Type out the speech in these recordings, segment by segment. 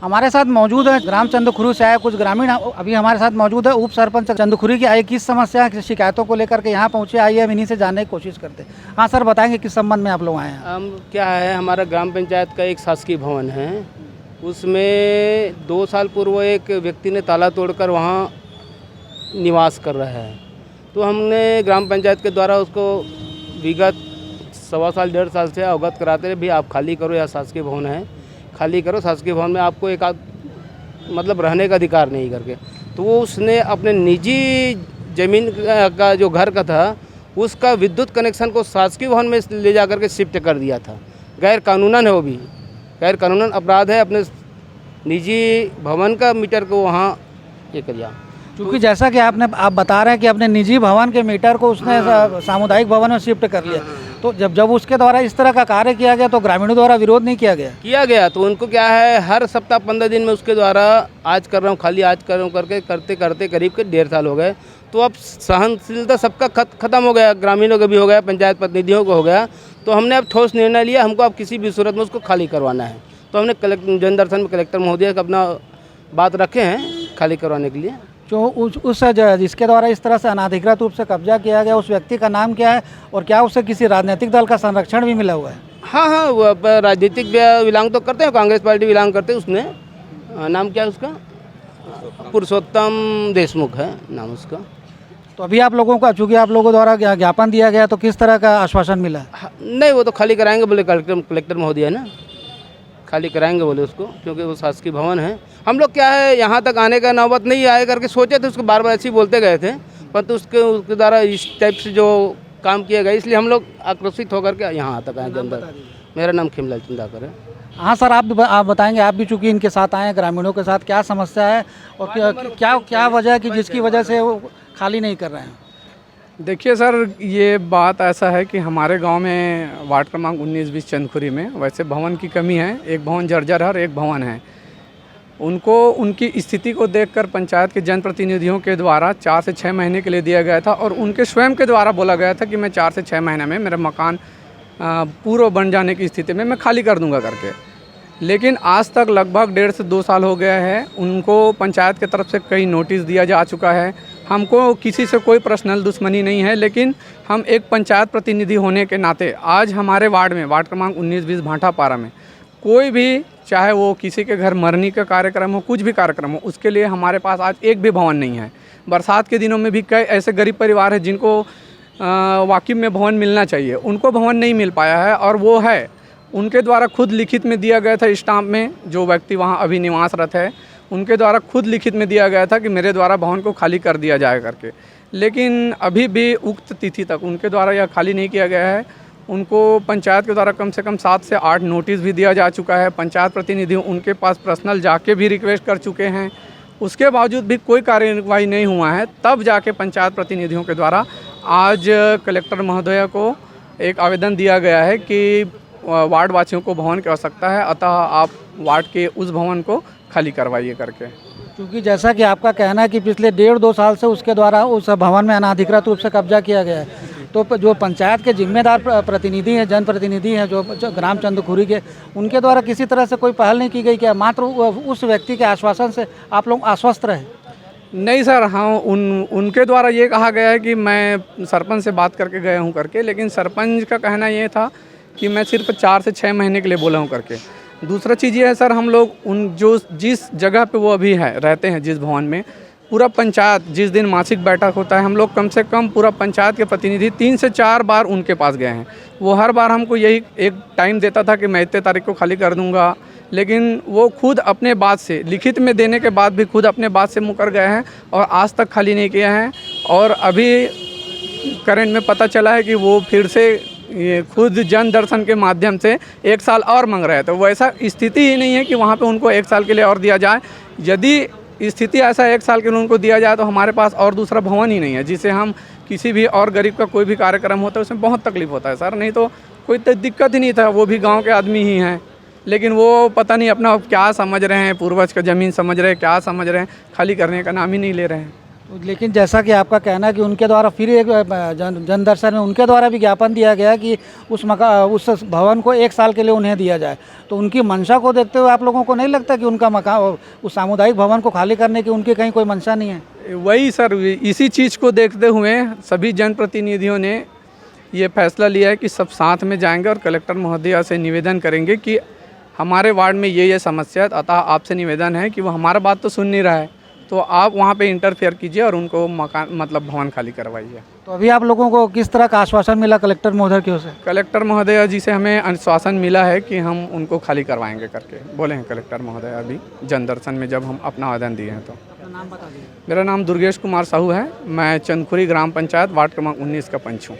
हमारे साथ मौजूद है ग्राम चंदखुरी से आए कुछ ग्रामीण अभी हमारे साथ मौजूद है। उप सरपंच चंदखुरी की आए किस समस्या किस शिकायतों को लेकर के यहाँ पहुँचे आइए हम इन्हीं से जानने की कोशिश करते हैं। हाँ सर, बताएंगे किस संबंध में आप लोग आए हैं? हम क्या है, हमारा ग्राम पंचायत का एक शासकीय भवन है, उसमें 2 साल पूर्व एक व्यक्ति ने ताला तोड़कर वहाँ निवास कर रहा है। तो हमने ग्राम पंचायत के द्वारा उसको विगत 1.25 साल 1.5 साल से अवगत कराते रहे, भी आप खाली करो, या शासकीय भवन है खाली करो, शासकीय भवन में आपको एक मतलब रहने का अधिकार नहीं करके। तो वो उसने अपने निजी ज़मीन का जो घर का था उसका विद्युत कनेक्शन को शासकीय भवन में ले जा कर के शिफ्ट कर दिया था। गैर कानूनन है, वो भी गैर कानूनन अपराध है। अपने निजी भवन का मीटर को वहाँ ये कर दिया। क्योंकि जैसा कि आप बता रहे हैं कि अपने निजी भवन के मीटर को उसने सामुदायिक भवन में शिफ्ट कर लिया, तो जब उसके द्वारा इस तरह का कार्य किया गया तो ग्रामीणों द्वारा विरोध नहीं किया गया? तो उनको क्या है, हर सप्ताह 15 दिन में उसके द्वारा आज कर रहा हूँ खाली, आज कर रहा हूँ करके करते करते करीब के 1.5 साल हो गए। तो अब सहनशीलता सबका खत्म हो गया, ग्रामीणों का भी हो गया, पंचायत प्रतिनिधियों को हो गया। तो हमने अब ठोस निर्णय लिया, हमको अब किसी भी सूरत में उसको खाली करवाना है। तो हमने जन दर्शन में कलेक्टर महोदय का अपना बात रखे हैं खाली करवाने के लिए। जो उस जिसके द्वारा इस तरह से अनाधिकृत रूप से कब्जा किया गया उस व्यक्ति का नाम क्या है और क्या उसे किसी राजनीतिक दल का संरक्षण भी मिला हुआ है? हाँ, वो राजनीतिक बिलोंग तो करते हैं, कांग्रेस पार्टी बिलोंग करते हैं। उसने नाम क्या है उसका, पुरुषोत्तम देशमुख है नाम उसका। तो अभी आप लोगों का, चूँकि आप लोगों द्वारा ज्ञापन दिया गया, तो किस तरह का आश्वासन मिला? नहीं, वो तो खाली कराएंगे बोले, कलेक्टर महोदय है ना, खाली कराएंगे बोले उसको, क्योंकि वो शासकीय भवन है। हम लोग क्या है, यहाँ तक आने का नौबत नहीं आए करके सोचे थे, उसको बार बार ऐसे ही बोलते गए थे, परंतु उसके द्वारा इस टाइप से जो काम किया गया, इसलिए हम लोग आक्रोशित होकर के यहाँ तक आए अंदर। मेरा नाम खिमलाल चंदाकर है। हाँ सर, आप बताएंगे, आप भी चूँकि इनके साथ आए हैं, ग्रामीणों के साथ क्या समस्या है और क्या वजह है कि जिसकी वजह से वो खाली नहीं कर रहे हैं? देखिए सर, ये बात ऐसा है कि हमारे गांव में वार्ड क्रमांक 19-20 चंदखुरी में वैसे भवन की कमी है। एक भवन जर्जर है और एक भवन है। उनको उनकी स्थिति को देखकर पंचायत के जनप्रतिनिधियों के द्वारा 4 से 6 महीने के लिए दिया गया था और उनके स्वयं के द्वारा बोला गया था कि मैं 4 से 6 महीने में मेरा मकान पूर्व बन जाने की स्थिति में मैं खाली कर दूंगा करके। लेकिन आज तक लगभग 1.5 से 2 साल हो गया है। उनको पंचायत की तरफ से कई नोटिस दिया जा चुका है। हमको किसी से कोई पर्सनल दुश्मनी नहीं है, लेकिन हम एक पंचायत प्रतिनिधि होने के नाते आज हमारे वार्ड में, वार्ड क्रमांक 19-20 भाटापारा में कोई भी, चाहे वो किसी के घर मरनी का कार्यक्रम हो, कुछ भी कार्यक्रम हो, उसके लिए हमारे पास आज एक भी भवन नहीं है। बरसात के दिनों में भी कई ऐसे गरीब परिवार हैं जिनको वाकई में भवन मिलना चाहिए, उनको भवन नहीं मिल पाया है। और वो है उनके द्वारा खुद लिखित में दिया गया था स्टाम्प में, जो व्यक्ति वहाँ अभी निवासरत है उनके द्वारा खुद लिखित में दिया गया था कि मेरे द्वारा भवन को खाली कर दिया जाए करके। लेकिन अभी भी उक्त तिथि तक उनके द्वारा यह खाली नहीं किया गया है। उनको पंचायत के द्वारा कम से कम 7 से 8 नोटिस भी दिया जा चुका है। पंचायत प्रतिनिधि उनके पास पर्सनल जाके भी रिक्वेस्ट कर चुके हैं, उसके बावजूद भी कोई कार्यवाही नहीं हुआ है। तब जाके पंचायत प्रतिनिधियों के द्वारा आज कलेक्टर महोदय को एक आवेदन दिया गया है कि वार्ड वासियों को भवन की आवश्यकता है, अतः आप वार्ड के उस भवन को खाली करवाइए करके। क्योंकि जैसा कि आपका कहना है कि पिछले 1.5-2 साल से उसके द्वारा उस भवन में अनाधिकृत रूप से कब्जा किया गया है, तो जो पंचायत के जिम्मेदार प्रतिनिधि हैं, जनप्रतिनिधि हैं, जो ग्राम चंदखुरी के, उनके द्वारा किसी तरह से कोई पहल नहीं की गई क्या? मात्र उस व्यक्ति के आश्वासन से आप लोग आश्वस्त रहे? नहीं सर, हाँ, उनके द्वारा ये कहा गया है कि मैं सरपंच से बात करके गया हूँ करके, लेकिन सरपंच का कहना ये था कि मैं सिर्फ 4 से 6 महीने के लिए बोला हूँ करके। दूसरा चीज़ ये है सर, हम लोग जिस जगह पे वो अभी है रहते हैं, जिस भवन में, पूरा पंचायत जिस दिन मासिक बैठक होता है, हम लोग कम से कम पूरा पंचायत के प्रतिनिधि 3 से 4 बार उनके पास गए हैं। वो हर बार हमको यही एक टाइम देता था कि मैं इतने तारीख को खाली कर दूंगा, लेकिन वो खुद अपने बात से, लिखित में देने के बाद भी खुद अपने बात से मुकर गए हैं और आज तक खाली नहीं किया है। और अभी करंट में पता चला है कि वो फिर से ये खुद जन दर्शन के माध्यम से 1 साल और मांग रहे हैं। तो वैसा स्थिति ही नहीं है कि वहाँ पे उनको 1 साल के लिए और दिया जाए। यदि स्थिति ऐसा 1 साल के लिए उनको दिया जाए तो हमारे पास और दूसरा भवन ही नहीं है जिसे हम किसी भी और गरीब का कोई भी कार्यक्रम होता है उसमें बहुत तकलीफ होता है सर। नहीं तो कोई दिक्कत ही नहीं था, वो भी गाँव के आदमी ही हैं, लेकिन वो पता नहीं अपना क्या समझ रहे हैं, पूर्वज का ज़मीन समझ रहे हैं, क्या समझ रहे हैं, खाली करने का नाम ही नहीं ले रहे हैं। लेकिन जैसा कि आपका कहना है कि उनके द्वारा फिर एक जन दर्शन में उनके द्वारा भी ज्ञापन दिया गया कि उस भवन को 1 साल के लिए उन्हें दिया जाए, तो उनकी मंशा को देखते हुए आप लोगों को नहीं लगता कि उनका मकान, उस सामुदायिक भवन को खाली करने की उनकी कहीं कोई मंशा नहीं है? वही सर, इसी चीज़ को देखते हुए सभी जनप्रतिनिधियों ने ये फैसला लिया है कि सब साथ में जाएंगे और कलेक्टर महोदया से निवेदन करेंगे कि हमारे वार्ड में ये समस्या है, अतः आपसे निवेदन है कि वो हमारा बात तो सुन नहीं रहा है, तो आप वहाँ पे इंटरफेयर कीजिए और उनको मकान मतलब भवन खाली करवाइए। तो अभी आप लोगों को किस तरह का आश्वासन मिला कलेक्टर महोदय की ओर से? कलेक्टर महोदया जी से हमें आश्वासन मिला है कि हम उनको खाली करवाएंगे करके बोले हैं कलेक्टर महोदय अभी जन दर्शन में जब हम अपना आवेदन दिए हैं। तो नाम बता दीजिए। मेरा नाम दुर्गेश कुमार साहू है, मैं चंदखुरी ग्राम पंचायत वार्ड क्रमांक 19 का पंच हूँ।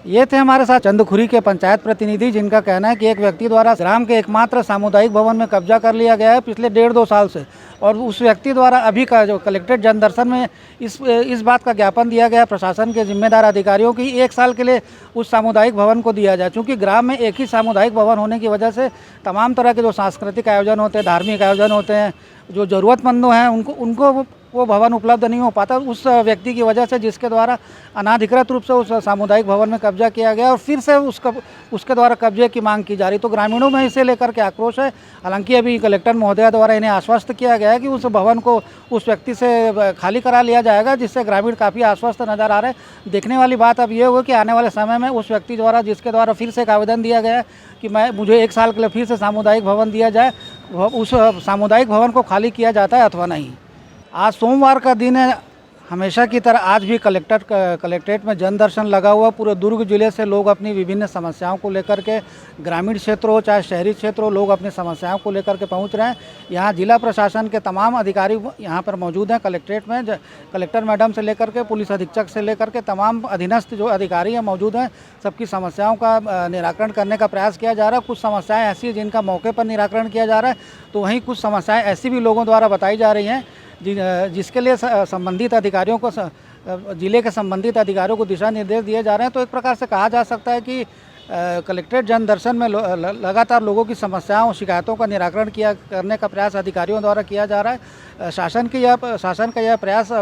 ये थे हमारे साथ चंदखुरी के पंचायत प्रतिनिधि, जिनका कहना है कि एक व्यक्ति द्वारा ग्राम के एकमात्र सामुदायिक भवन में कब्जा कर लिया गया है पिछले 1.5-2 साल से, और उस व्यक्ति द्वारा अभी का जो कलेक्ट्रेट जन दर्शन में इस बात का ज्ञापन दिया गया प्रशासन के जिम्मेदार अधिकारियों की 1 साल के लिए उस सामुदायिक भवन को दिया जाए। चूँकि ग्राम में एक ही सामुदायिक भवन होने की वजह से तमाम तरह के जो सांस्कृतिक आयोजन होते हैं, धार्मिक आयोजन होते हैं, जो ज़रूरतमंदों हैं उनको वो भवन उपलब्ध नहीं हो पाता उस व्यक्ति की वजह से, जिसके द्वारा अनाधिकृत रूप से उस सामुदायिक भवन में कब्जा किया गया और फिर से उसके द्वारा कब्जे की मांग की जा रही। तो ग्रामीणों में इसे लेकर के आक्रोश है। हालांकि अभी कलेक्टर महोदया द्वारा इन्हें आश्वस्त किया गया है कि उस भवन को उस व्यक्ति से खाली करा लिया जाएगा, जिससे ग्रामीण काफ़ी आश्वस्त नज़र आ रहे हैं। देखने वाली बात अब ये होगी कि आने वाले समय में उस व्यक्ति द्वारा जिसके द्वारा फिर से एक आवेदन दिया गया है कि मुझे 1 साल के लिए फिर से सामुदायिक भवन दिया जाए, उस सामुदायिक भवन को खाली किया जाता है अथवा नहीं। आज सोमवार का दिन है। हमेशा की तरह आज भी कलेक्ट्रेट में जन दर्शन लगा हुआ। पूरे दुर्ग जिले से लोग अपनी विभिन्न समस्याओं को लेकर के, ग्रामीण क्षेत्र हो चाहे शहरी क्षेत्र हो, लोग अपनी समस्याओं को लेकर के पहुंच रहे हैं। यहाँ जिला प्रशासन के तमाम अधिकारी यहाँ पर मौजूद हैं कलेक्ट्रेट में। कलेक्टर मैडम से लेकर के पुलिस अधीक्षक से लेकर के तमाम अधीनस्थ जो अधिकारी हैं मौजूद हैं। सबकी समस्याओं का निराकरण करने का प्रयास किया जा रहा है। कुछ समस्याएँ ऐसी हैं जिनका मौके पर निराकरण किया जा रहा है, तो वहीं कुछ समस्याएँ ऐसी भी लोगों द्वारा बताई जा रही हैं जिसके लिए संबंधित अधिकारियों को, जिले के संबंधित अधिकारियों को दिशा निर्देश दिए जा रहे हैं। तो एक प्रकार से कहा जा सकता है कि कलेक्ट्रेट जन दर्शन में लगातार लोगों की समस्याओं, शिकायतों का निराकरण करने का प्रयास अधिकारियों द्वारा किया जा रहा है। शासन का यह प्रयास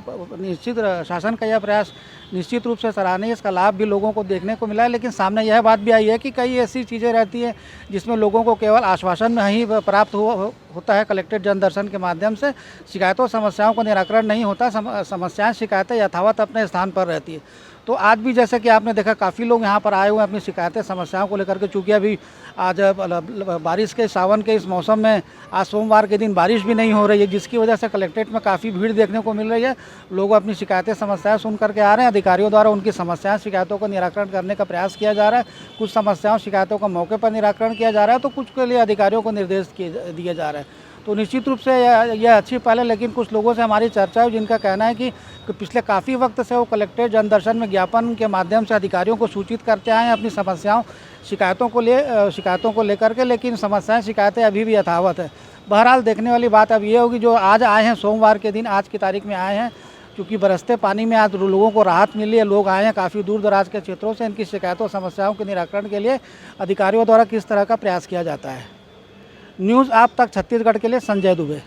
निश्चित रूप से सराहनीय। इसका लाभ भी लोगों को देखने को मिला है। लेकिन सामने यह बात भी आई है कि कई ऐसी चीज़ें रहती हैं जिसमें लोगों को केवल आश्वासन में ही प्राप्त होता है। कलेक्ट्रेट जन दर्शन के माध्यम से शिकायतों समस्याओं का निराकरण नहीं होता। समस्याएं, शिकायतें यथावत अपने स्थान पर रहती है। तो आज भी जैसे कि आपने देखा काफ़ी लोग यहाँ पर आए हुए हैं अपनी शिकायतें, समस्याओं को लेकर के। चूँकि अभी आज बारिश के, सावन के इस मौसम में आज सोमवार के दिन बारिश भी नहीं हो रही है, जिसकी वजह से कलेक्ट्रेट में काफ़ी भीड़ देखने को मिल रही है। लोग अपनी शिकायतें, समस्याएं सुन करके आ रहे हैं। अधिकारियों द्वारा उनकी समस्याएं, शिकायतों का निराकरण करने का प्रयास किया जा रहा है। कुछ समस्याओं, शिकायतों का मौके पर निराकरण किया जा रहा है, तो कुछ के लिए अधिकारियों को निर्देश दिए जा रहे हैं। तो निश्चित रूप से यह अच्छी पहल है। लेकिन कुछ लोगों से हमारी चर्चा है जिनका कहना है कि पिछले काफ़ी वक्त से वो कलेक्ट्रेट जन दर्शन में ज्ञापन के माध्यम से अधिकारियों को सूचित करते आए हैं अपनी समस्याओं, शिकायतों को लेकर के, लेकिन समस्याएं, शिकायतें अभी भी यथावत है। बहरहाल देखने वाली बात अब ये होगी, जो आज आए हैं सोमवार के दिन, आज की तारीख में आए हैं, क्योंकि बरसते पानी में आज लोगों को राहत मिली है। लोग आए हैं काफ़ी दूर दराज के क्षेत्रों से। इनकी शिकायतों, समस्याओं के निराकरण के लिए अधिकारियों द्वारा किस तरह का प्रयास किया जाता है। न्यूज़ आप तक छत्तीसगढ़ के लिए संजय दुबे।